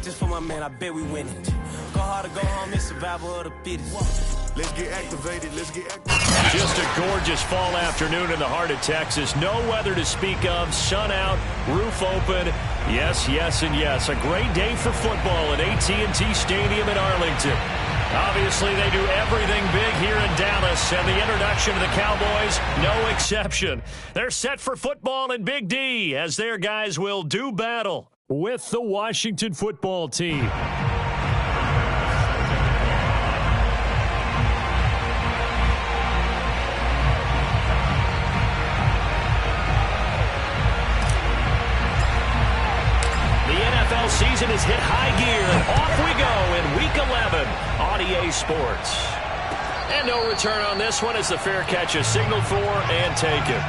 just for my man, I bet we win it. Go hard or go home, it's survival of the fittest. Let's get activated. Let's get activated. Just a gorgeous fall afternoon in the heart of Texas. No weather to speak of. Sun out, roof open. Yes, yes, and yes. A great day for football at AT&T Stadium in Arlington. Obviously, they do everything big here in Dallas, and the introduction of the Cowboys, no exception. They're set for football in Big D as their guys will do battle with the Washington football team. Season is hit high gear. Off we go in Week 11 on EA Sports. And no return on this one as the fair catch is signaled for and taken.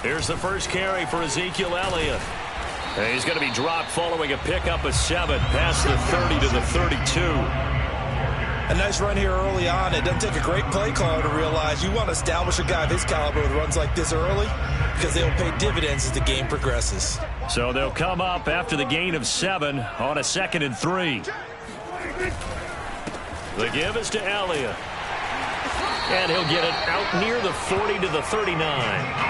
Here's the first carry for Ezekiel Elliott. And he's going to be dropped following a pickup of 7 past the 30 to the 32. A nice run here early on. It doesn't take a great play caller to realize you want to establish a guy of his caliber with runs like this early because they'll pay dividends as the game progresses. So they'll come up after the gain of 7 on a 2nd and 3. The give is to Elliott. And he'll get it out near the 40 to the 39.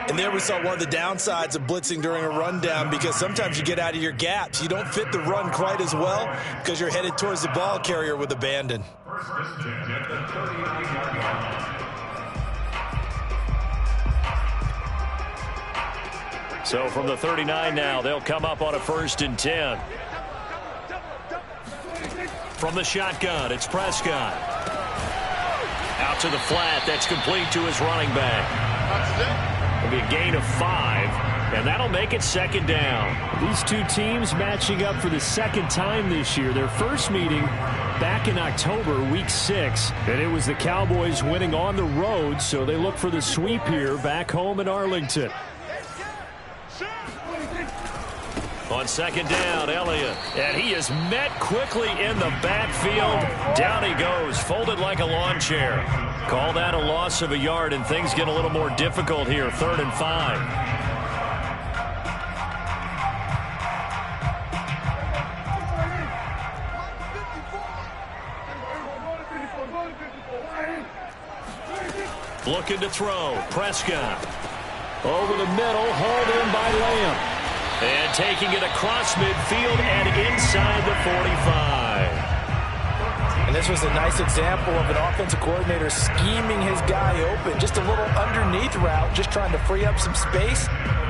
And there we saw one of the downsides of blitzing during a rundown because sometimes you get out of your gaps. You don't fit the run quite as well because you're headed towards the ball carrier with abandon. So from the 39 now, they'll come up on a 1st and 10. From the shotgun, it's Prescott. Out to the flat, that's complete to his running back. It'll be a gain of 5, and that'll make it 2nd down. These two teams matching up for the 2nd time this year. Their first meeting back in October, Week 6, and it was the Cowboys winning on the road, so they look for the sweep here back home in Arlington. On 2nd down, Elliott, and he is met quickly in the backfield. Down he goes, folded like a lawn chair. Call that a loss of a yard, and things get a little more difficult here. 3rd and 5. Looking to throw, Prescott. Over the middle, hauled in by Lamb. And taking it across midfield and inside the 45. And this was a nice example of an offensive coordinator scheming his guy open. Just a little underneath route, just trying to free up some space,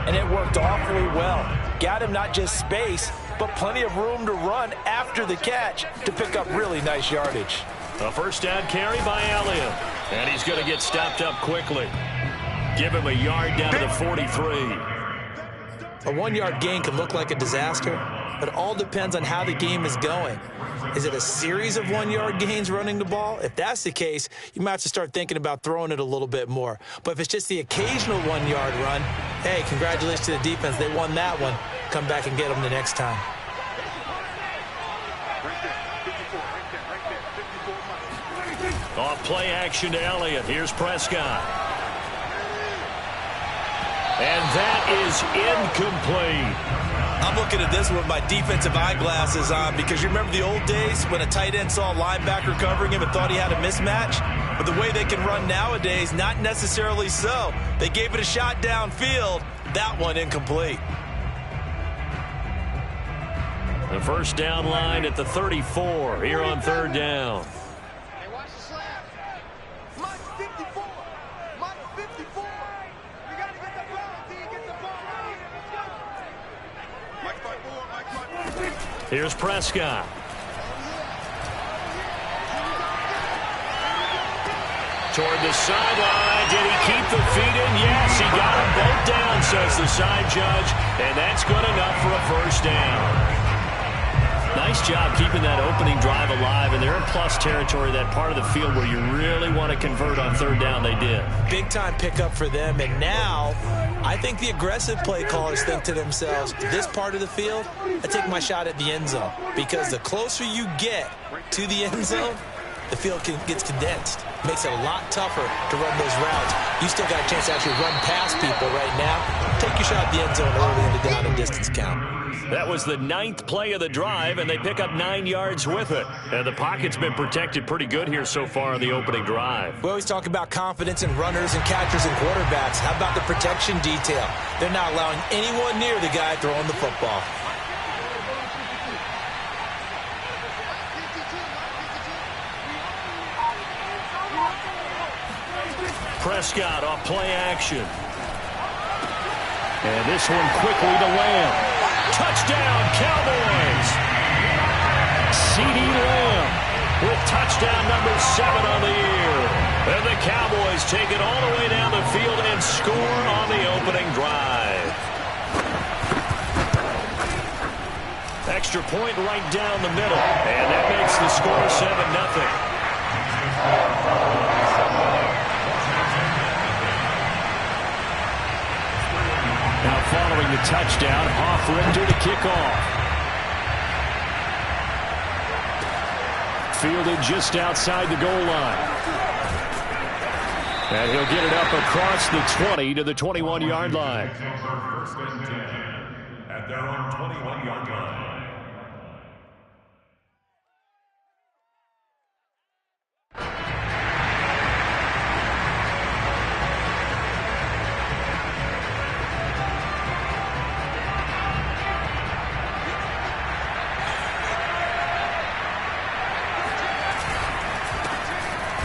and it worked awfully well. Got him not just space, but plenty of room to run after the catch to pick up really nice yardage. A 1st down carry by Elliott. And he's going to get stopped up quickly. Give him a yard down to the 43. A 1-yard gain can look like a disaster, but it all depends on how the game is going. Is it a series of 1-yard gains running the ball? If that's the case, you might have to start thinking about throwing it a little bit more. But if it's just the occasional 1-yard run, hey, congratulations to the defense. They won that one. Come back and get them the next time. Off play action to Elliott. Here's Prescott. And that is incomplete. I'm looking at this with my defensive eyeglasses on because you remember the old days when a tight end saw a linebacker covering him and thought he had a mismatch? But the way they can run nowadays, not necessarily so. They gave it a shot downfield. That one incomplete. The 1st down line at the 34 here on 3rd down. Here's Prescott. Toward the sideline. Did he keep the feet in? Yes, he got them both down, says the side judge. And that's good enough for a first down. Nice job keeping that opening drive alive, and they're in plus territory, that part of the field where you really want to convert on third down. They did. Big-time pickup for them, and now I think the aggressive play callers think to themselves, this part of the field, I take my shot at the end zone, because the closer you get to the end zone, the field gets condensed. Makes it a lot tougher to run those routes. You still got a chance to actually run past people right now. Take your shot at the end zone early in the down and distance count. That was the 9th play of the drive, and they pick up 9 yards with it. And the pocket's been protected pretty good here so far on the opening drive. We always talk about confidence in runners and catchers and quarterbacks. How about the protection detail? They're not allowing anyone near the guy throwing the football. Prescott off play action. And this one quickly to Lamb. Touchdown, Cowboys! CeeDee Lamb with touchdown number 7 on the year. And the Cowboys take it all the way down the field and score on the opening drive. Extra point right down the middle. And that makes the score 7-0. Now following the touchdown, Hofrichter to kick off. Fielded just outside the goal line. And he'll get it up across the 20 to the 21-yard line. First and 10 at their own 21-yard line.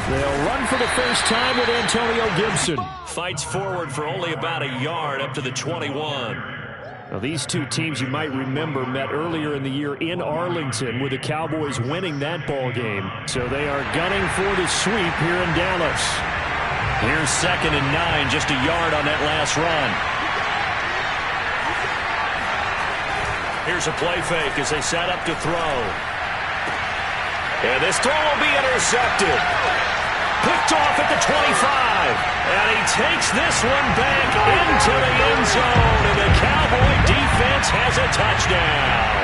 They'll run for the first time with Antonio Gibson. Fights forward for only about a yard up to the 21. Now, these two teams, you might remember, met earlier in the year in Arlington with the Cowboys winning that ball game. So they are gunning for the sweep here in Dallas. Here's 2nd and 9, just a yard on that last run. Here's a play fake as they set up to throw. And this throw will be intercepted. Picked off at the 25. And he takes this one back into the end zone. And the Cowboy defense has a touchdown.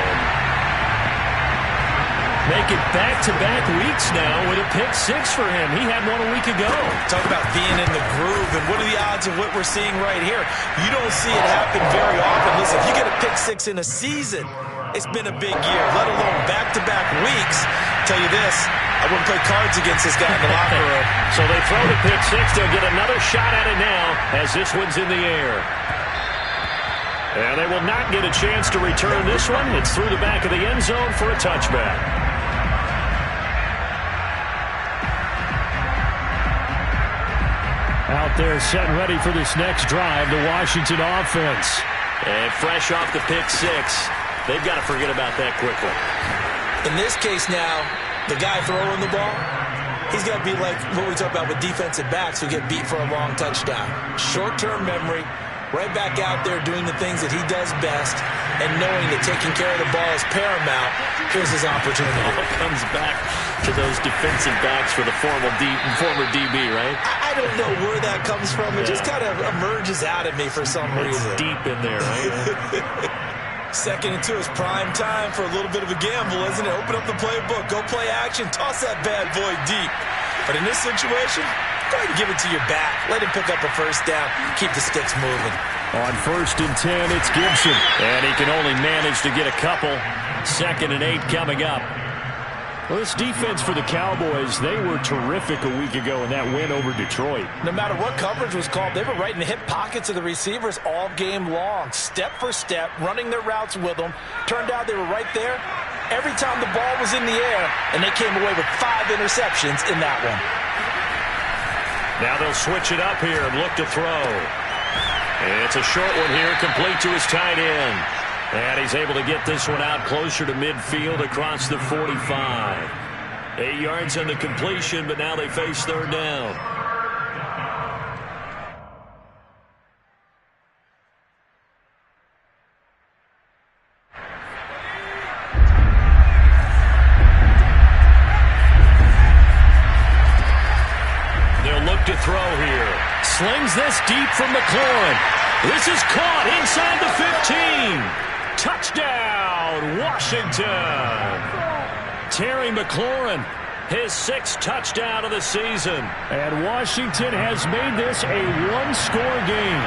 Make it back-to-back weeks now with a pick 6 for him. He had one a week ago. Talk about being in the groove, and what are the odds of what we're seeing right here? You don't see it happen very often. Listen, if you get a pick 6 in a season, it's been a big year, let alone back-to-back weeks. Tell you this, I wouldn't play cards against this guy in the locker room. So they throw the pick 6. They'll get another shot at it now as this one's in the air. And they will not get a chance to return this one. It's through the back of the end zone for a touchback. Out there set and ready for this next drive, the Washington offense. And fresh off the pick 6, they've got to forget about that quickly. In this case now, the guy throwing the ball, he's got to be like what we talk about with defensive backs who get beat for a long touchdown. Short-term memory, right back out there doing the things that he does best, and knowing that taking care of the ball is paramount. Here's his opportunity. It all comes back to those defensive backs for the former DB, right? I don't know where that comes from. It just kind of emerges out of me for some reason. It's deep in there, right? 2nd and 2 is prime time for a little bit of a gamble, isn't it? Open up the playbook, go play action, toss that bad boy deep. But in this situation, go ahead and give it to your back. Let him pick up a first down. Keep the sticks moving. On 1st and 10, it's Gibson. And he can only manage to get a couple. 2nd and 8 coming up. Well, this defense for the Cowboys, they were terrific a week ago in that win over Detroit. No matter what coverage was called, they were right in the hip pockets of the receivers all game long. Step for step, running their routes with them. Turned out they were right there every time the ball was in the air, and they came away with 5 interceptions in that one. Now they'll switch it up here and look to throw. And it's a short one here, complete to his tight end. And he's able to get this one out closer to midfield across the 45. 8 yards on the completion, but now they face third down. They'll look to throw here. Slings this deep from McLaurin. This is caught inside the 15. Touchdown, Washington. Terry McLaurin, his 6th touchdown of the season. And Washington has made this a one-score game.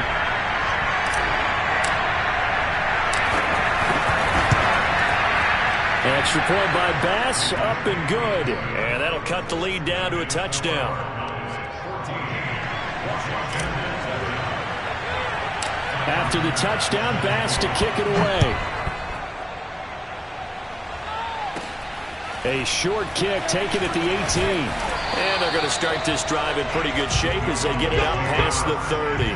Extra point by Bass, up and good. And that'll cut the lead down to a touchdown. After the touchdown, Bass to kick it away. A short kick taken at the 18. And they're going to start this drive in pretty good shape as they get it up past the 30.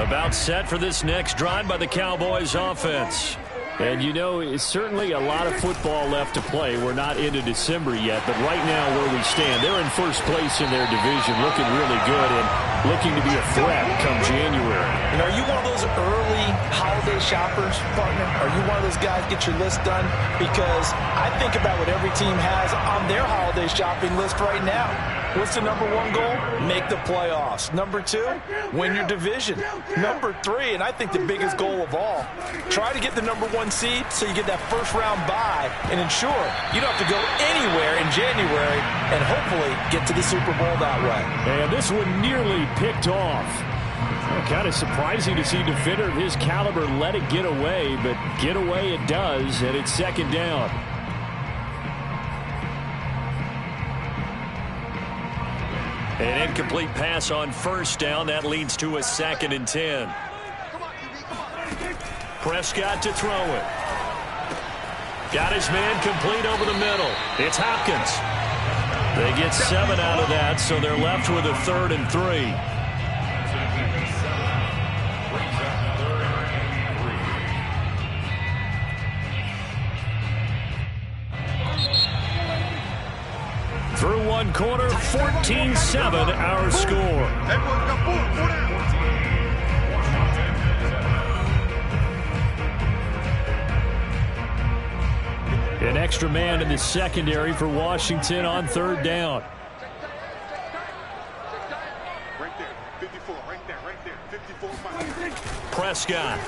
About set for this next drive by the Cowboys offense. And you know, it's certainly a lot of football left to play. We're not into December yet, but right now where we stand, they're in first place in their division, looking really good and looking to be a threat come January. And are you one of those early holiday shoppers, partner? Are you one of those guys get your list done? Because I think about what every team has on their holiday shopping list right now. What's the number 1 goal? Make the playoffs. Number 2, win your division. Number 3, and I think the biggest goal of all, try to get the number 1 seed so you get that first-round bye and ensure you don't have to go anywhere in January and hopefully get to the Super Bowl that way. And this one nearly picked off. Kind of surprising to see a defender of his caliber let it get away, but get away it does, and it's second down. An incomplete pass on first down. That leads to a 2nd and 10. Prescott to throw it. Got his man complete over the middle. It's Hopkins. They get 7 out of that, so they're left with a 3rd and 3. Through 1 quarter, 14-7 our score. An extra man in the secondary for Washington on 3rd down. Right there, 54, right there, 54. Prescott.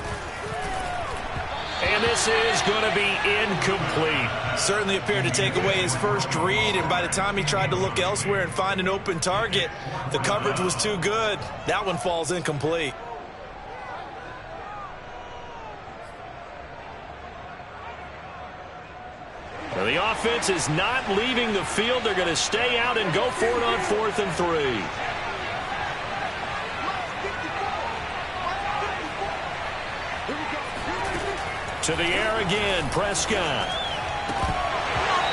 And this is going to be incomplete. Certainly appeared to take away his first read, and by the time he tried to look elsewhere and find an open target, the coverage was too good. That one falls incomplete. Well, the offense is not leaving the field. They're going to stay out and go for it on 4th and 3. To the air again, Prescott.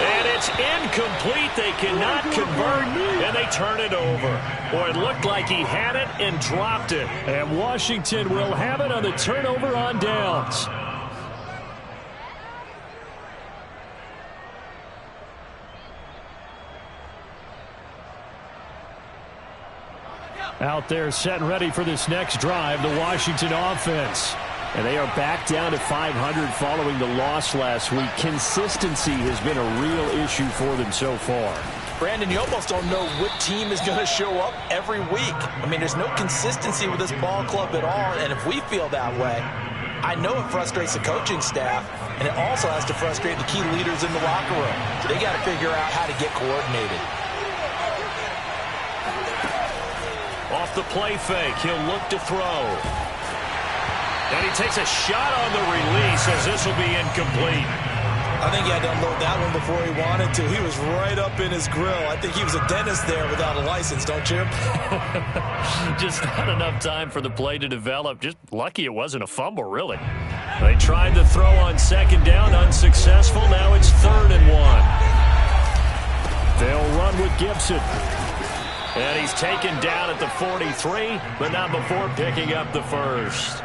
And it's incomplete. They cannot convert, and they turn it over. Boy, it looked like he had it and dropped it. And Washington will have it on the turnover on downs. Out there set and ready for this next drive, the Washington offense. And they are back down to 500 following the loss last week. Consistency has been a real issue for them so far. Brandon, you almost don't know what team is going to show up every week. I mean, there's no consistency with this ball club at all, and if we feel that way, I know it frustrates the coaching staff, and it also has to frustrate the key leaders in the locker room. They got to figure out how to get coordinated. Off the play fake, he'll look to throw. And he takes a shot on the release as this will be incomplete. I think he had to unload that one before he wanted to. He was right up in his grill. I think he was a dentist there without a license, don't you? Just not enough time for the play to develop. Just lucky it wasn't a fumble, really. They tried to throw on 2nd down, unsuccessful. Now it's 3rd and 1. They'll run with Gibson. And he's taken down at the 43, but not before picking up the first.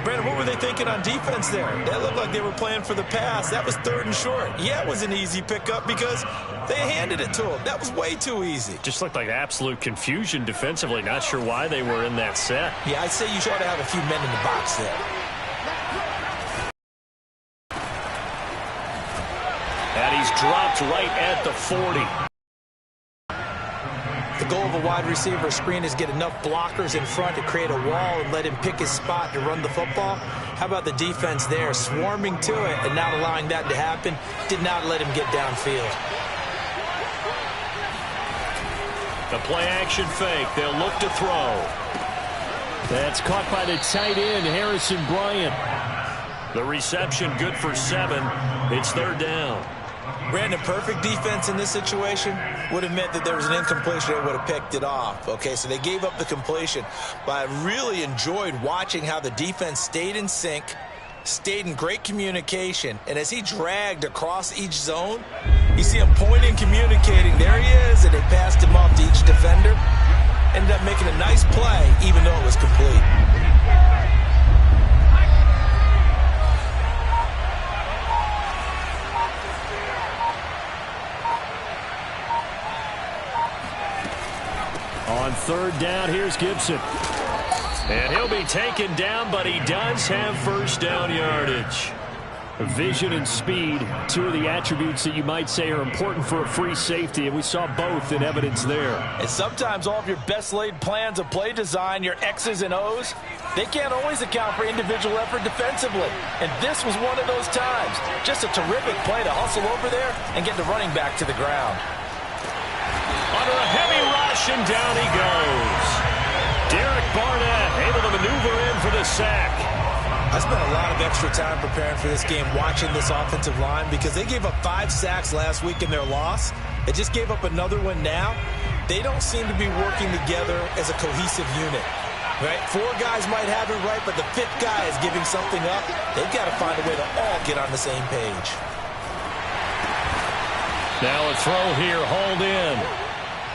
Brandon, what were they thinking on defense there? That looked like they were playing for the pass. That was 3rd and short. Yeah, it was an easy pickup because they handed it to him. That was way too easy. Just looked like absolute confusion defensively. Not sure why they were in that set. Yeah, I'd say you should have a few men in the box there. And he's dropped right at the 40. The goal of a wide receiver screen is get enough blockers in front to create a wall and let him pick his spot to run the football. How about the defense there, swarming to it and not allowing that to happen? Did not let him get downfield. The play action fake. They'll look to throw. That's caught by the tight end, Harrison Bryant. The reception good for 7. It's 3rd down. Brandon, perfect defense in this situation would have meant that there was an incompletion. They would have picked it off. Okay, so they gave up the completion. But I really enjoyed watching how the defense stayed in sync, stayed in great communication, and as he dragged across each zone, you see him pointing, communicating. There he is, and they passed him off to each defender. Ended up making a nice play, even though it was complete. On 3rd down, here's Gibson. And he'll be taken down, but he does have first down yardage. Vision and speed, 2 of the attributes that you might say are important for a free safety, and we saw both in evidence there. And sometimes all of your best laid plans of play design, your X's and O's, they can't always account for individual effort defensively. And this was one of those times. Just a terrific play to hustle over there and get the running back to the ground. Under a heavy rush, and down he goes. Derek Barnett able to maneuver in for the sack. I spent a lot of extra time preparing for this game, watching this offensive line, because they gave up 5 sacks last week in their loss. They just gave up another one now. They don't seem to be working together as a cohesive unit. Right? 4 guys might have it right, but the 5th guy is giving something up. They've got to find a way to all get on the same page. Now a throw here, hauled in.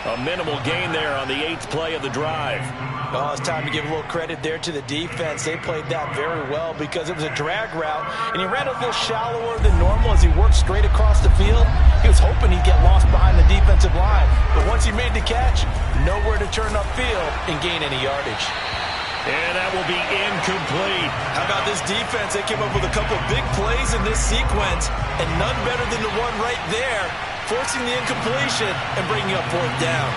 A minimal gain there on the 8th play of the drive. Oh, it's time to give a little credit there to the defense. They played that very well because it was a drag route, and he ran a little shallower than normal as he worked straight across the field. He was hoping he'd get lost behind the defensive line, but once he made the catch, nowhere to turn upfield and gain any yardage. And that will be incomplete. How about this defense? They came up with a couple big plays in this sequence, and none better than the one right there, forcing the incompletion and bringing up 4th down.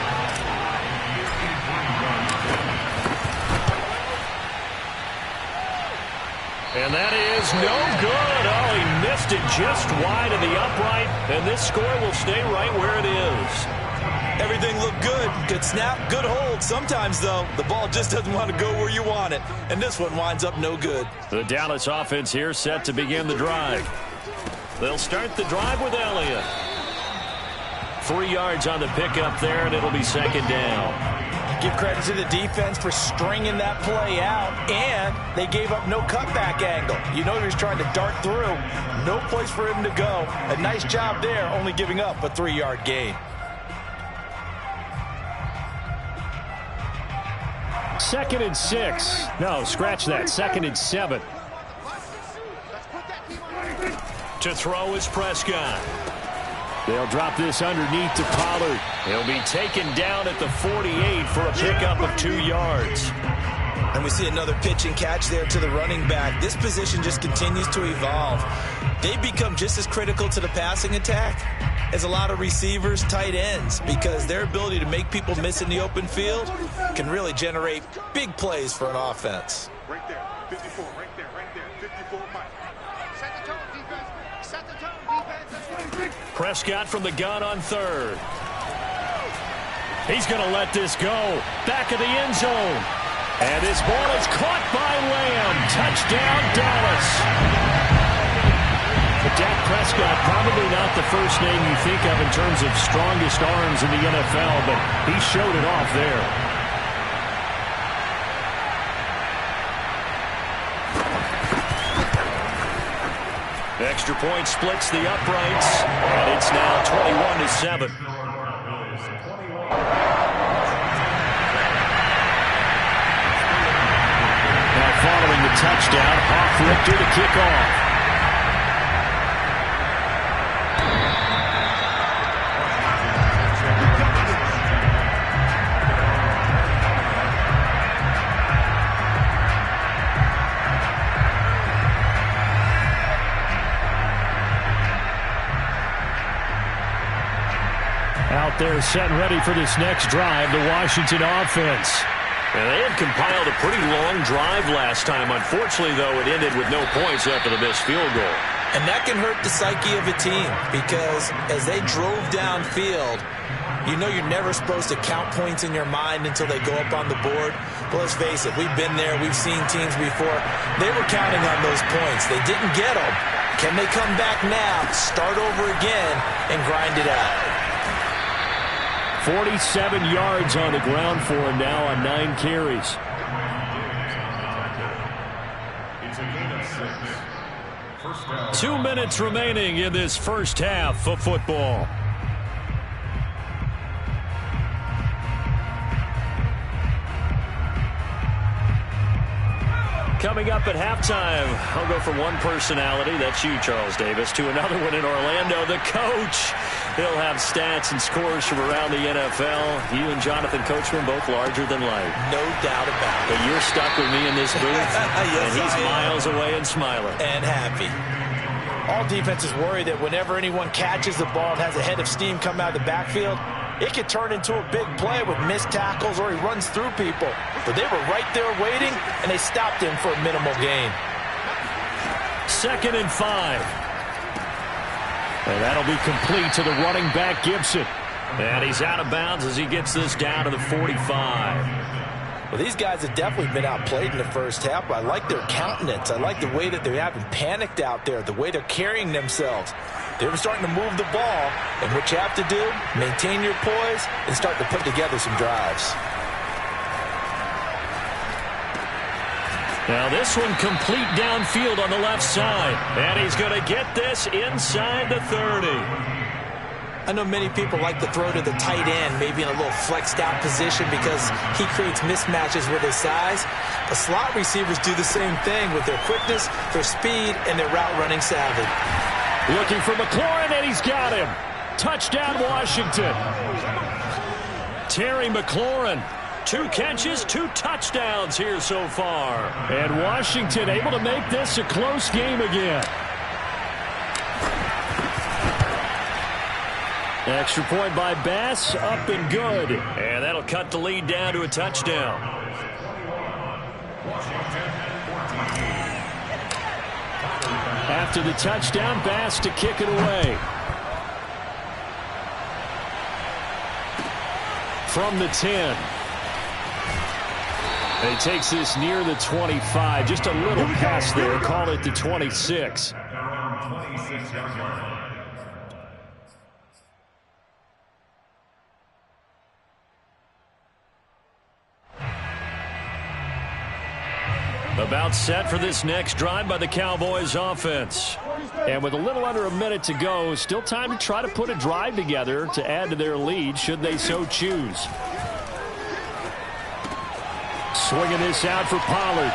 And that is no good. Oh, he missed it just wide of the upright, and this score will stay right where it is. Everything looked good. Good snap, good hold. Sometimes, though, the ball just doesn't want to go where you want it, and this one winds up no good. The Dallas offense here set to begin the drive. They'll start the drive with Elliott. 3 yards on the pickup there, and it'll be 2nd down. Give credit to the defense for stringing that play out, and they gave up no cutback angle. You know he was trying to dart through. No place for him to go. A nice job there, only giving up a 3-yard gain. 2nd and 6. No, scratch that. 2nd and 7. To throw is Prescott. They'll drop this underneath to Pollard. He'll be taken down at the 48 for a pickup of 2 yards. And we see another pitch and catch there to the running back. This position just continues to evolve. They become just as critical to the passing attack as a lot of receivers, tight ends, because their ability to make people miss in the open field can really generate big plays for an offense. Right there, 54, right there, 54, Mike. Set the tone, defense. Set the tone, defense. Prescott from the gun on 3rd. He's going to let this go. Back of the end zone. And this ball is caught by Lamb. Touchdown, Dallas. Dak Prescott, probably not the first name you think of in terms of strongest arms in the NFL, but he showed it off there. Extra point splits the uprights, and it's now 21-7. Now following the touchdown, Hofrichter to kick off. Out there set and ready for this next drive, the Washington offense. And they had compiled a pretty long drive last time. Unfortunately, though, it ended with no points after the missed field goal. And that can hurt the psyche of a team because as they drove downfield, you know you're never supposed to count points in your mind until they go up on the board. But let's face it, we've been there. We've seen teams before. They were counting on those points. They didn't get them. Can they come back now, start over again, and grind it out? 47 yards on the ground for him now on 9 carries. It's a gain of 6. First down. 2 minutes remaining in this first half of football. Coming up at halftime, I'll go from one personality, that's you, Charles Davis, to another one in Orlando, the coach. He'll have stats and scores from around the NFL. You and Jonathan Coachman, both larger than life. No doubt about it. But you're stuck with me in this booth, Yes, and he's miles away and smiling. And happy. All defenses worry that whenever anyone catches the ball and has a head of steam come out of the backfield, it could turn into a big play with missed tackles or he runs through people. But they were right there waiting, and they stopped him for a minimal gain. 2nd and 5. And that'll be complete to the running back, Gibson. And he's out of bounds as he gets this down to the 45. Well, these guys have definitely been outplayed in the first half, but I like their countenance. I like the way that they haven't panicked out there, the way they're carrying themselves. They're starting to move the ball, and what you have to do, maintain your poise and start to put together some drives. Now this one complete downfield on the left side. And he's going to get this inside the 30. I know many people like to throw to the tight end, maybe in a little flexed out position because he creates mismatches with his size. The slot receivers do the same thing with their quickness, their speed, and their route running savvy. Looking for McLaurin, and he's got him. Touchdown, Washington. Terry McLaurin. 2 catches, 2 touchdowns here so far. And Washington able to make this a close game again. Extra point by Bass, up and good. And that'll cut the lead down to a touchdown. After the touchdown, Bass to kick it away. From the 10. And he takes this near the 25. Just a little pass there. Call it the 26. Around 26-yard line. About set for this next drive by the Cowboys offense. And with a little under a minute to go, still time to try to put a drive together to add to their lead should they so choose. Swinging this out for Pollard.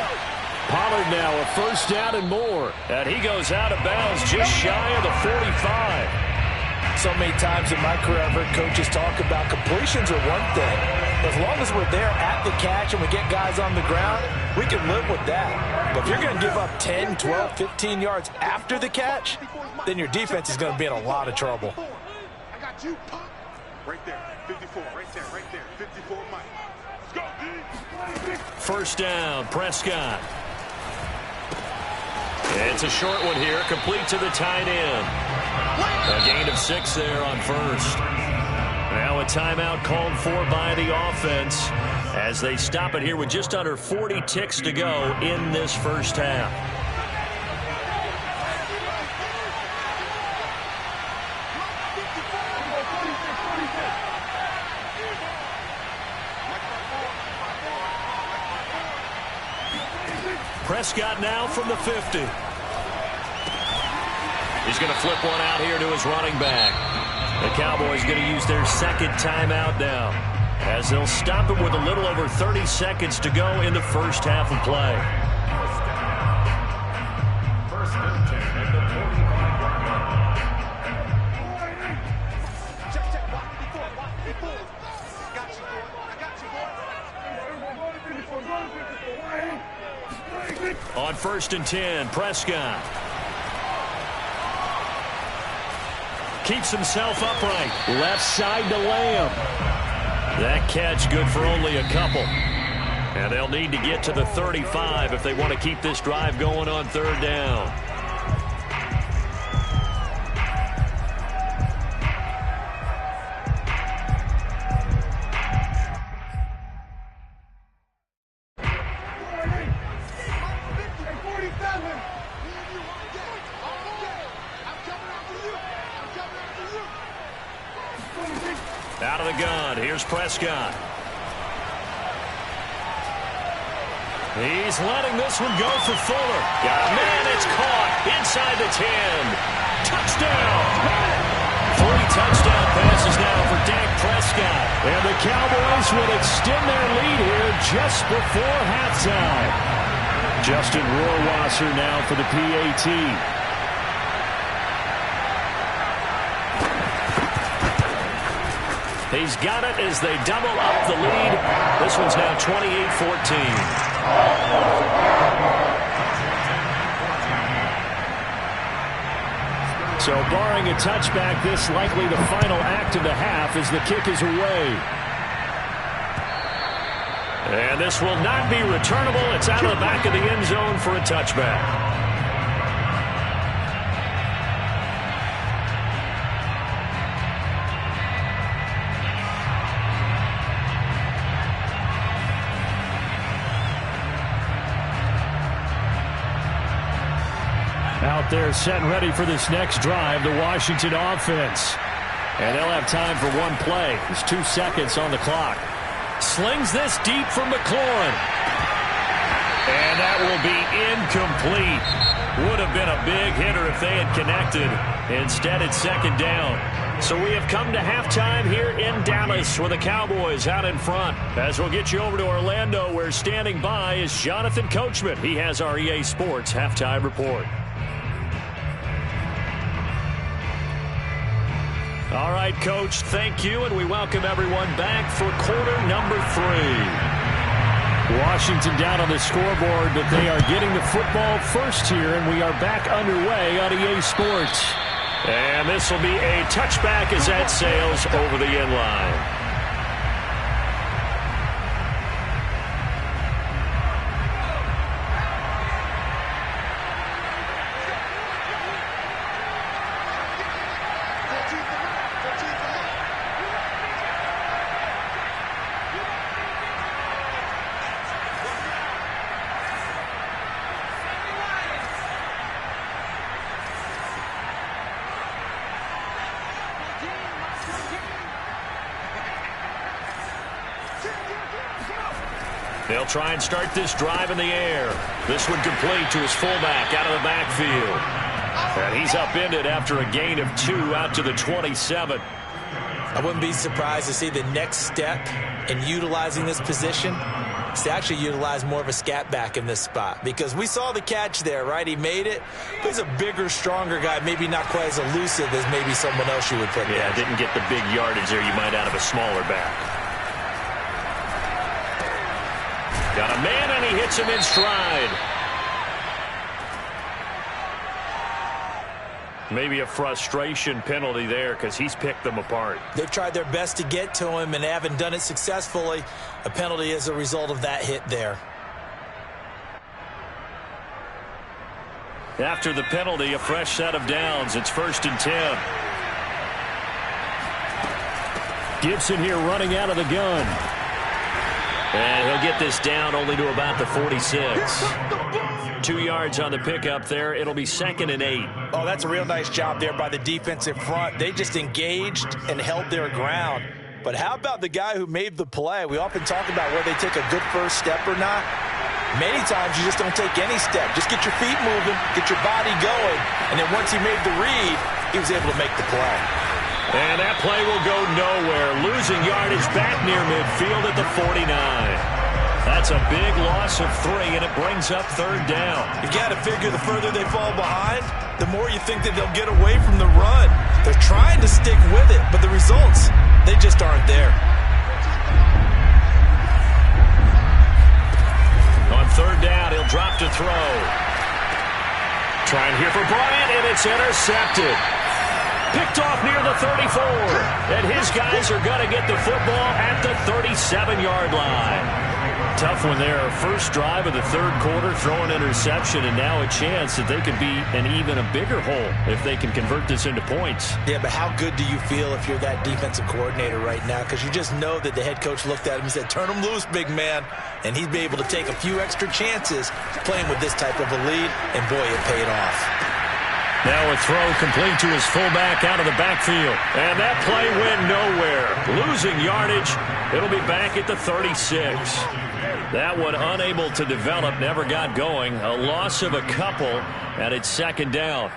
Pollard now a first down and more. And he goes out of bounds just shy of the 45. So many times in my career I've heard coaches talk about completions are one thing. As long as we're there at the catch and we get guys on the ground, we can live with that. But if you're going to give up 10, 12, 15 yards after the catch, then your defense is going to be in a lot of trouble. I got you. Right there. 54. Right there. Right there. 54, Mike. Let's go, D. First down, Prescott. It's a short one here, complete to the tight end. A gain of 6 there on first. Now a timeout called for by the offense as they stop it here with just under 40 ticks to go in this first half. Prescott now from the 50. He's going to flip one out here to his running back. The Cowboys going to use their second timeout now, as they'll stop it with a little over 30 seconds to go in the first half of play. First and 10 at the 45-yard line. Check. Walk before. I got you, boy. On first and 10, Prescott keeps himself upright. Left side to Lamb. That catch good for only a couple. And they'll need to get to the 35 if they want to keep this drive going on third down. Out of the gun, here's Prescott. He's letting this one go for Fuller. Got a man, it's caught inside the 10. Touchdown! 3 touchdown passes now for Dak Prescott. And the Cowboys will extend their lead here just before halftime. Justin Rohrwasser now for the PAT. He's got it as they double up the lead. This one's now 28-14. So barring a touchback, this likely the final act of the half as the kick is away. And this will not be returnable. It's out of the back of the end zone for a touchback. Out there set and ready for this next drive, the Washington offense. And they'll have time for one play. There's 2 seconds on the clock. Slings this deep from McLaurin. And that will be incomplete. Would have been a big hitter if they had connected. Instead, it's second down. So we have come to halftime here in Dallas with the Cowboys out in front. As we'll get you over to Orlando, where standing by is Jonathan Coachman. He has our EA Sports halftime report. All right, Coach, thank you, and we welcome everyone back for quarter number 3. Washington down on the scoreboard, but they are getting the football first here, and we are back underway on EA Sports. And this will be a touchback as that sails over the end line. They'll try and start this drive in the air. This one complete to his fullback out of the backfield. And he's upended after a gain of 2 out to the 27. I wouldn't be surprised to see the next step in utilizing this position is to actually utilize more of a scat back in this spot. Because we saw the catch there, right? He made it. But he's a bigger, stronger guy, maybe not quite as elusive as maybe someone else you would put there. Yeah, didn't get the big yardage there you might out of a smaller back. Got a man, and he hits him in stride. Maybe a frustration penalty there because he's picked them apart. They've tried their best to get to him and haven't done it successfully. A penalty as a result of that hit there. After the penalty, a fresh set of downs. It's 1st and 10. Gibson here running out of the gun. And he'll get this down only to about the 46. 2 yards on the pickup there. It'll be 2nd and 8. Oh, that's a real nice job there by the defensive front. They just engaged and held their ground. But how about the guy who made the play? We often talk about whether they take a good first step or not. Many times you just don't take any step. Just get your feet moving, get your body going, and then once he made the read, he was able to make the play. And that play will go nowhere. Losing yardage back near midfield at the 49. That's a big loss of 3, and it brings up third down. You got to figure the further they fall behind, the more you think that they'll get away from the run. They're trying to stick with it, but the results, they just aren't there. On third down, he'll drop to throw. Trying here for Bryant, and it's intercepted. Picked off near the 34. And his guys are going to get the football at the 37-yard line. Tough one there. First drive of the third quarter, throw an interception, and now a chance that they could be an even a bigger hole if they can convert this into points. Yeah, but how good do you feel if you're that defensive coordinator right now? Because you just know that the head coach looked at him and said, turn him loose, big man. And he'd be able to take a few extra chances playing with this type of a lead, and boy, it paid off. Now a throw complete to his fullback out of the backfield. And that play went nowhere. Losing yardage. It'll be back at the 36. That one unable to develop, never got going. A loss of a couple, and it's second down.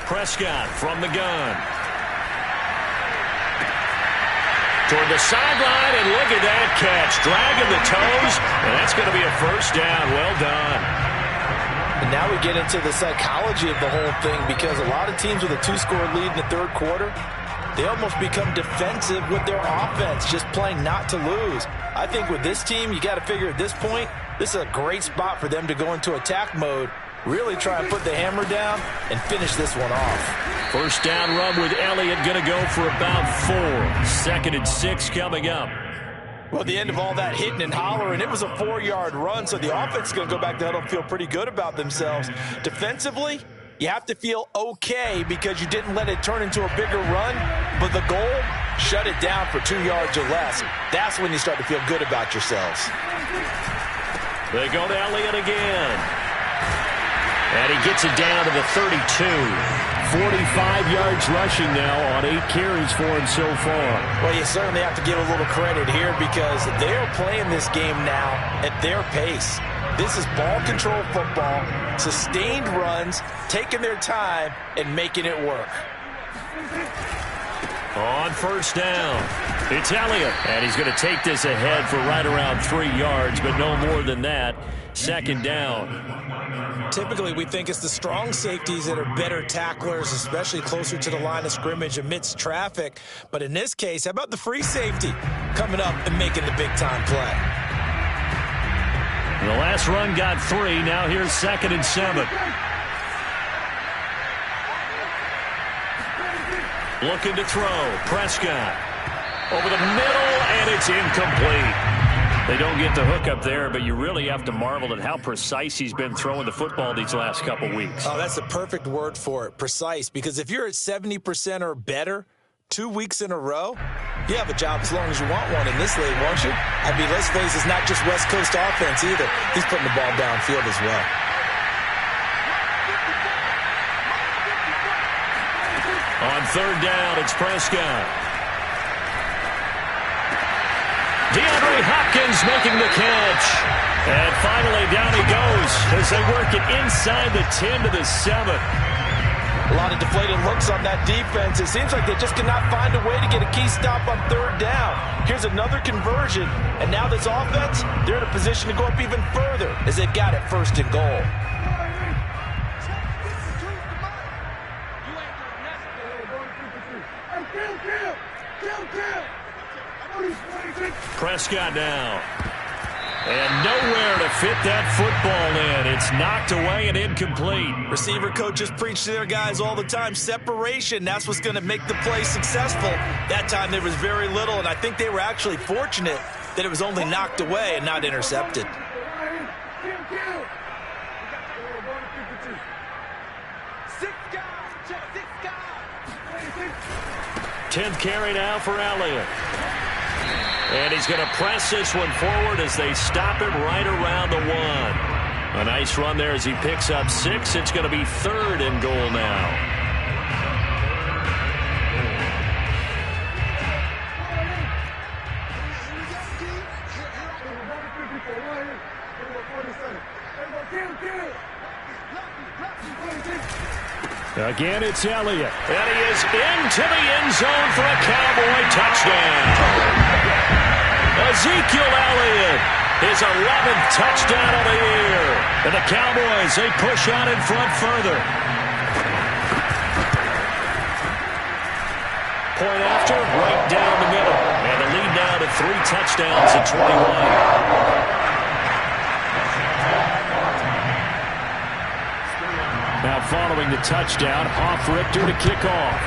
Prescott from the gun. Toward the sideline, and look at that catch. Dragging the toes, and that's going to be a first down. Well done. And now we get into the psychology of the whole thing, because a lot of teams with a 2-score lead in the third quarter, they almost become defensive with their offense, just playing not to lose. I think with this team, you got to figure at this point, this is a great spot for them to go into attack mode, really try and put the hammer down and finish this one off. First down run with Elliott, going to go for about 4. 2nd and 6 coming up. Well, at the end of all that hitting and hollering, it was a 4-yard run, so the offense is going to go back to huddle and feel pretty good about themselves. Defensively, you have to feel okay because you didn't let it turn into a bigger run, but the goal, shut it down for 2 yards or less. That's when you start to feel good about yourselves. They go to Elliott again. And he gets it down to the 32. 45 yards rushing now on 8 carries for him so far. Well, you certainly have to give a little credit here because they're playing this game now at their pace. This is ball control football, sustained runs, taking their time, and making it work. On first down, it's Elliott. And he's going to take this ahead for right around 3 yards, but no more than that. Second down. Typically, we think it's the strong safeties that are better tacklers, especially closer to the line of scrimmage amidst traffic. But in this case, how about the free safety coming up and making the big-time play? The last run got 3. Now here's 2nd and 7. Looking to throw. Prescott over the middle, and it's incomplete. They don't get the hook up there, but you really have to marvel at how precise he's been throwing the football these last couple weeks. Oh, that's the perfect word for it, precise, because if you're at 70% or better 2 weeks in a row, you have a job as long as you want one in this league, won't you? I mean, let's face it, it's not just West Coast offense either. He's putting the ball downfield as well. On third down, it's Prescott. DeAndre Hopkins making the catch. And finally, down he goes as they work it inside the 10 to the 7. A lot of deflated looks on that defense. It seems like they just cannot find a way to get a key stop on third down. Here's another conversion, and now this offense, they're in a position to go up even further as they've got it 1st and goal. Prescott now. And nowhere to fit that football in. It's knocked away and incomplete. Receiver coaches preach to their guys all the time. Separation, that's what's going to make the play successful. That time there was very little, and I think they were actually fortunate that it was only knocked away and not intercepted. 10th carry now for Elliott. And he's going to press this one forward as they stop him right around the 1. A nice run there as he picks up 6. It's going to be 3rd and goal now. Again, it's Elliott. And he is into the end zone for a Cowboy touchdown. Ezekiel Elliott, his 11th touchdown of the year. And the Cowboys, they push on in front further. Point after, right down the middle. And the lead now to 3 touchdowns at 21. Now following the touchdown, Hoff-Richter to kick off.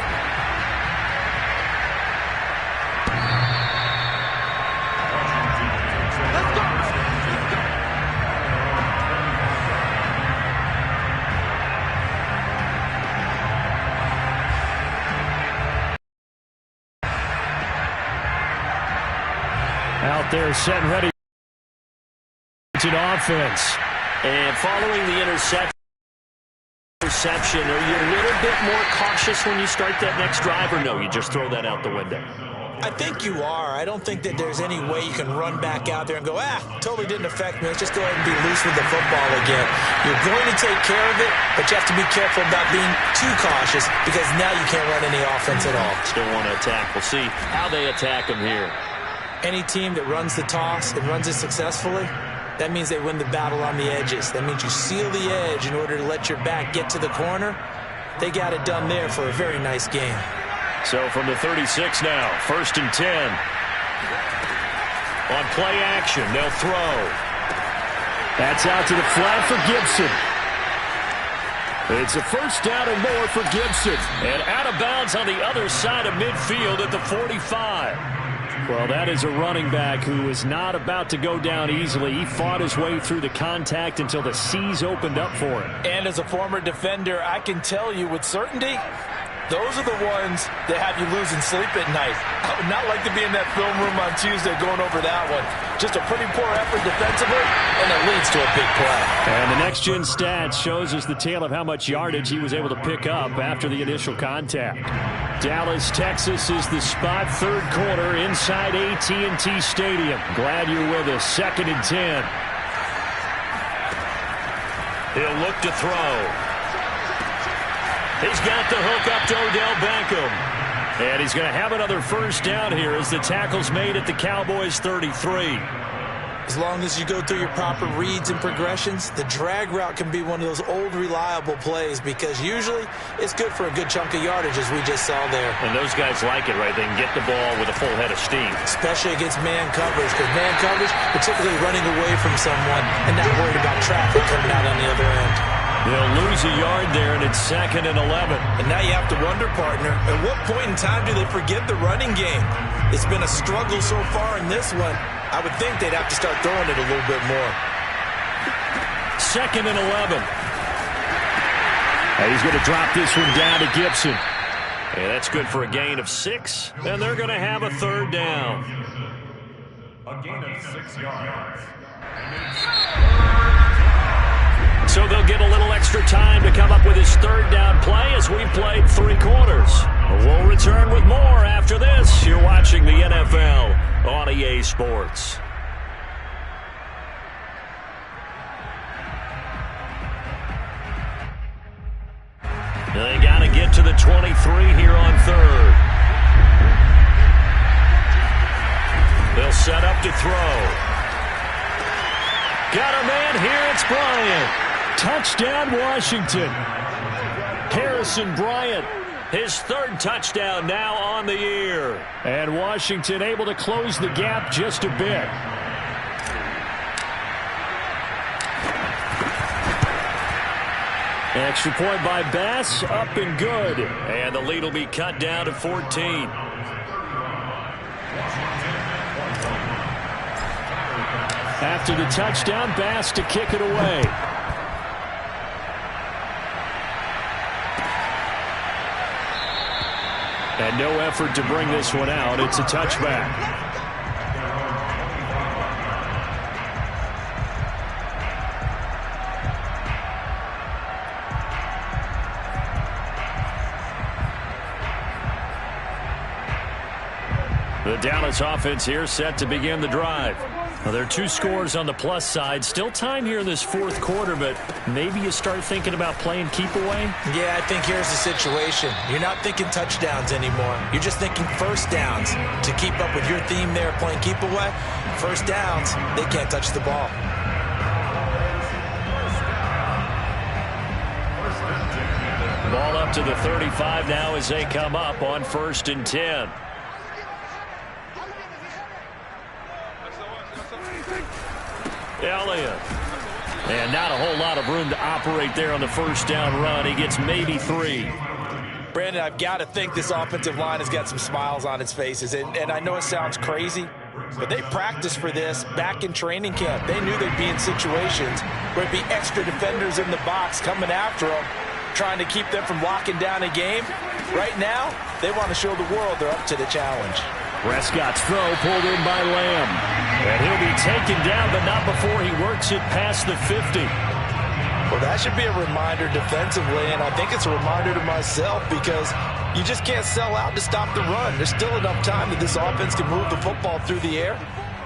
Out there, set and ready. Offense. And following the interception, are you a little bit more cautious when you start that next drive, or no, you just throw that out the window? I think you are. I don't think that there's any way you can run back out there and go, totally didn't affect me. Let's just go ahead and be loose with the football again. You're going to take care of it, but you have to be careful about being too cautious because now you can't run any offense at all. Still want to attack. We'll see how they attack them here. Any team that runs the toss and runs it successfully, that means they win the battle on the edges. That means you seal the edge in order to let your back get to the corner. They got it done there for a very nice game. So from the 36 now, 1st and 10. On play action, they'll throw. That's out to the flat for Gibson. It's a first down and more for Gibson. And out of bounds on the other side of midfield at the 45. Well, that is a running back who is not about to go down easily. He fought his way through the contact until the seas opened up for him. And as a former defender, I can tell you with certainty, those are the ones that have you losing sleep at night. I would not like to be in that film room on Tuesday going over that one. Just a pretty poor effort defensively, and it leads to a big play. And the next-gen stats shows us the tale of how much yardage he was able to pick up after the initial contact. Dallas, Texas is the spot, 3rd quarter inside AT&T Stadium. Glad you're with us. 2nd and 10. He'll look to throw. He's got the hook up to Odell Beckham. And he's going to have another first down here as the tackle's made at the Cowboys' 33. As long as you go through your proper reads and progressions, the drag route can be one of those old reliable plays because usually it's good for a good chunk of yardage as we just saw there. And those guys like it, right? They can get the ball with a full head of steam. Especially against man coverage because man coverage, particularly running away from someone and not worried about traffic coming out on the other end. They'll lose a yard there, and it's 2nd and 11. And now you have to wonder, partner, at what point in time do they forget the running game? It's been a struggle so far in this one. I would think they'd have to start throwing it a little bit more. 2nd and 11. And he's going to drop this one down to Gibson. And that's good for a gain of 6. And they're going to have a 3rd down. A gain of 6 yards. So they'll get a little extra time to come up with his 3rd down play as we played 3 quarters. We'll return with more after this. You're watching the NFL on EA Sports. They got to get to the 23 here on 3rd. They'll set up to throw. Got a man here. It's Bryant. Touchdown, Washington. Harrison Bryant, his 3rd touchdown now on the year. And Washington able to close the gap just a bit. Extra point by Bass, up and good. And the lead will be cut down to 14. After the touchdown, Bass to kick it away. And no effort to bring this one out. It's a touchback. The Dallas offense here set to begin the drive. Well, there are 2 scores on the plus side. Still time here in this fourth quarter, but maybe you start thinking about playing keep away? Yeah, I think here's the situation. You're not thinking touchdowns anymore. You're just thinking first downs. To keep up with your theme there, playing keep away, first downs, they can't touch the ball. Ball up to the 35 now as they come up on 1st and 10. Elliott. And not a whole lot of room to operate there on the first down run. He gets maybe 3. Brandon, I've got to think this offensive line has got some smiles on its faces. And I know it sounds crazy, but they practiced for this back in training camp. They knew they'd be in situations where it'd be extra defenders in the box coming after them, trying to keep them from locking down a game. Right now, they want to show the world they're up to the challenge. Prescott's throw pulled in by Lamb. And he'll be taken down, but not before he works it past the 50. Well, that should be a reminder defensively, and I think it's a reminder to myself because you just can't sell out to stop the run. There's still enough time that this offense can move the football through the air,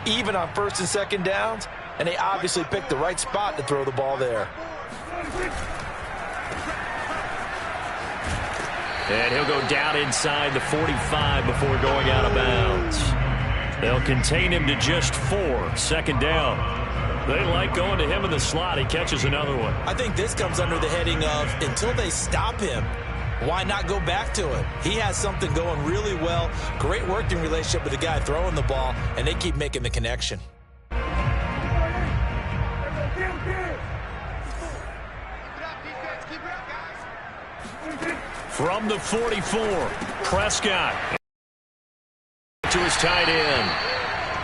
even on 1st and 2nd downs, and they obviously picked the right spot to throw the ball there. And he'll go down inside the 45 before going out of bounds. They'll contain him to just 4, 2nd down. They like going to him in the slot. He catches another one. I think this comes under the heading of until they stop him, why not go back to him? He has something going really well. Great working relationship with the guy throwing the ball, and they keep making the connection. From the 44, Prescott to his tight end.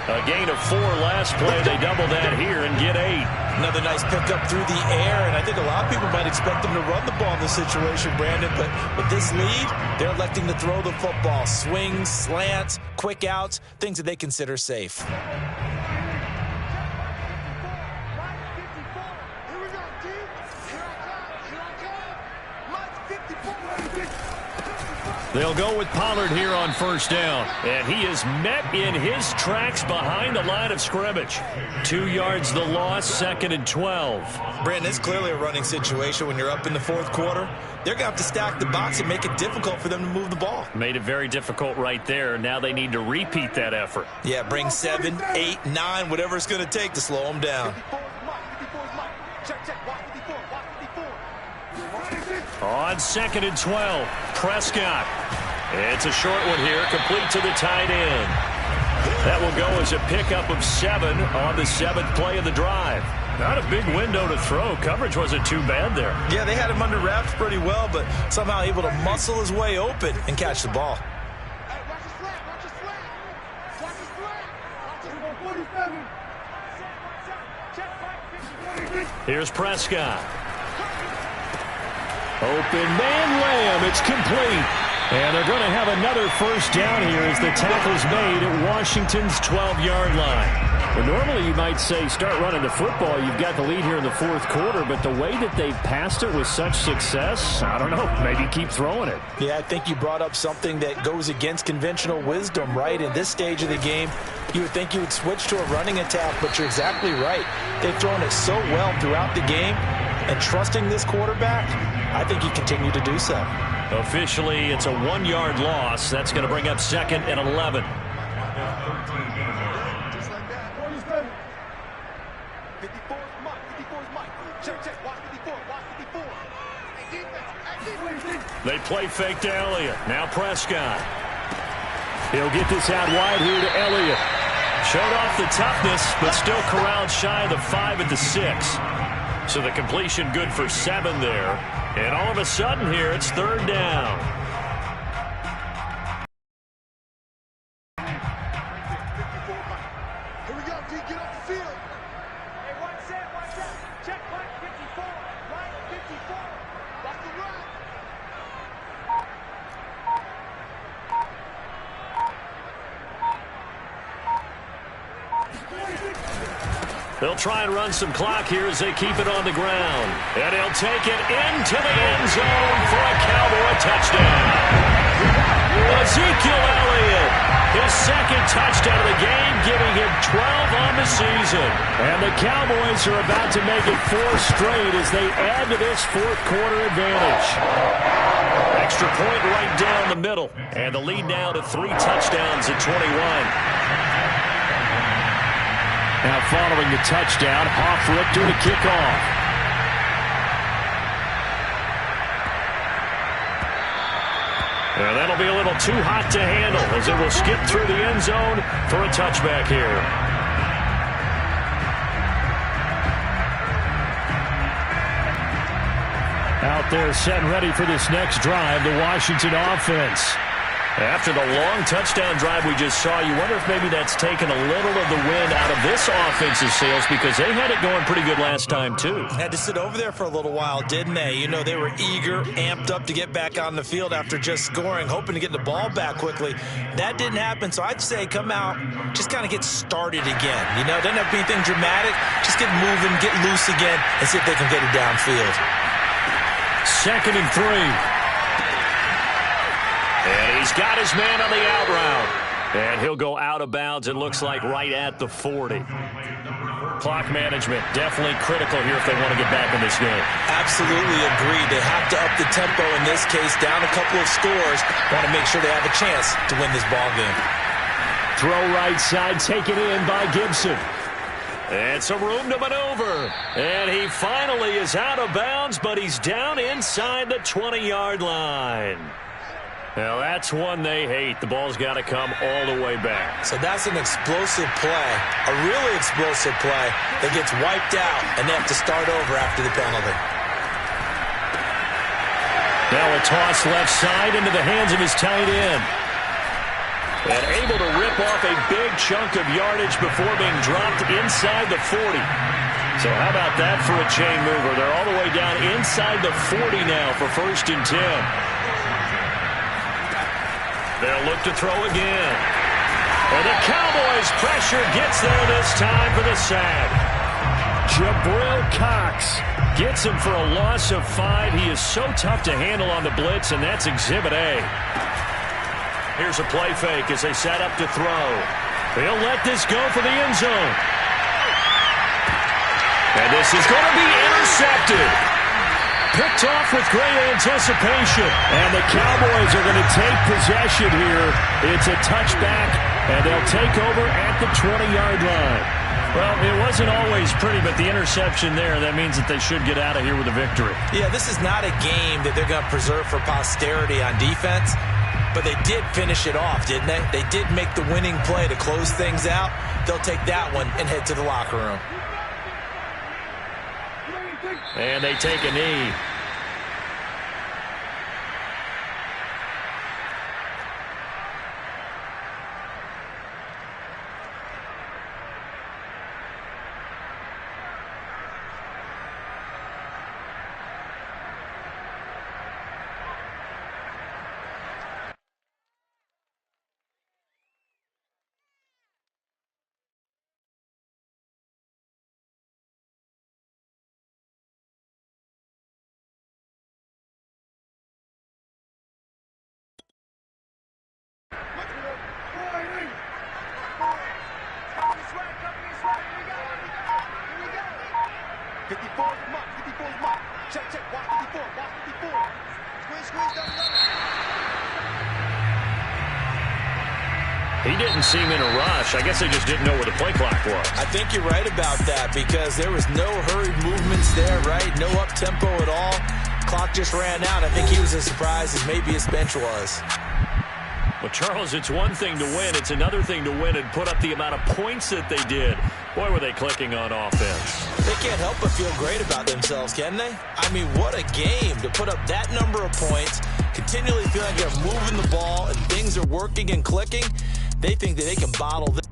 A gain of 4 last play. They double that here and get 8. Another nice pickup through the air, and I think a lot of people might expect them to run the ball in this situation, Brandon, but with this lead, they're electing to throw the football. Swings, slants, quick outs, things that they consider safe. They'll go with Pollard here on 1st down. And he is met in his tracks behind the line of scrimmage. 2 yards the loss, 2nd and 12. Brandon, it's clearly a running situation when you're up in the 4th quarter. They're going to have to stack the box and make it difficult for them to move the ball. Made it very difficult right there. Now they need to repeat that effort. Yeah, bring 7, 8, 9, whatever it's going to take to slow them down. On 2nd and 12, Prescott. It's a short one here, complete to the tight end. That will go as a pickup of 7 on the 7th play of the drive. Not a big window to throw. Coverage wasn't too bad there. Yeah, they had him under wraps pretty well, but somehow able to muscle his way open and catch the ball. Here's Prescott. Open man, Lamb. It's complete. And they're going to have another 1st down here as the tackle's made at Washington's 12-yard line. Well, normally you might say start running the football. You've got the lead here in the 4th quarter, but the way that they've passed it with such success, I don't know, maybe keep throwing it. Yeah, I think you brought up something that goes against conventional wisdom, right? In this stage of the game, you would think you would switch to a running attack, but you're exactly right. They've thrown it so well throughout the game, and trusting this quarterback, I think you continue to do so. Officially, it's a 1-yard loss. That's going to bring up 2nd and 11. They play fake to Elliott. Now Prescott. He'll get this out wide here to Elliott. Showed off the toughness, but still corralled shy of the 5 at the 6. So the completion good for 7 there. And all of a sudden here, it's 3rd down. Here we go, D. Get off the field. Hey, one set. Check right 54. Right 54. Watch the run. They'll try and run some clock here as they keep it on the ground. And he'll take it into the end zone for a Cowboy touchdown. Ezekiel Elliott, his second touchdown of the game, giving him 12 on the season. And the Cowboys are about to make it 4 straight as they add to this fourth quarter advantage. Extra point right down the middle. And the lead now to 3 touchdowns at 21. Now following the touchdown, Hoff-Richter to kick off. And that'll be a little too hot to handle as it will skip through the end zone for a touchback here. Out there set and ready for this next drive, the Washington offense. After the long touchdown drive we just saw, you wonder if maybe that's taken a little of the wind out of this offensive sails because they had it going pretty good last time, too. Had to sit over there for a little while, didn't they? You know, they were eager, amped up to get back on the field after just scoring, hoping to get the ball back quickly. That didn't happen, so I'd say come out, just kind of get started again. You know, doesn't have to be anything dramatic. Just get moving, get loose again, and see if they can get it downfield. 2nd and 3. And he's got his man on the out route. And he'll go out of bounds, it looks like, right at the 40. Clock management definitely critical here if they want to get back in this game. Absolutely agreed. They have to up the tempo in this case, down a couple of scores. Want to make sure they have a chance to win this ball game. Throw right side, taken in by Gibson. And some room to maneuver. And he finally is out of bounds, but he's down inside the 20-yard line. Now, that's one they hate. The ball's got to come all the way back. So that's an explosive play, a really explosive play that gets wiped out, and they have to start over after the penalty. Now a toss left side into the hands of his tight end. And able to rip off a big chunk of yardage before being dropped inside the 40. So how about that for a chain mover? They're all the way down inside the 40 now for 1st and 10. They'll look to throw again. And the Cowboys' pressure gets there this time for the sack. Jabril Cox gets him for a loss of 5. He is so tough to handle on the blitz, and that's Exhibit A. Here's a play fake as they set up to throw. They'll let this go for the end zone. And this is going to be intercepted. Picked off with great anticipation. And the Cowboys are going to take possession here. It's a touchback, and they'll take over at the 20-yard line. Well, it wasn't always pretty, but the interception there, that means that they should get out of here with a victory. Yeah, this is not a game that they're going to preserve for posterity on defense, but they did finish it off, didn't they? They did make the winning play to close things out. They'll take that one and head to the locker room. And they take a knee. He didn't seem in a rush. I guess they just didn't know where the play clock was. I think you're right about that because there was no hurried movements there, right? No up-tempo at all. Clock just ran out. I think he was as surprised as maybe his bench was. Well, Charles, it's one thing to win. It's another thing to win and put up the amount of points that they did. Boy, were they clicking on offense. They can't help but feel great about themselves, can they? I mean, what a game to put up that number of points, continually feel like they're moving the ball and things are working and clicking. They think that they can bottle this.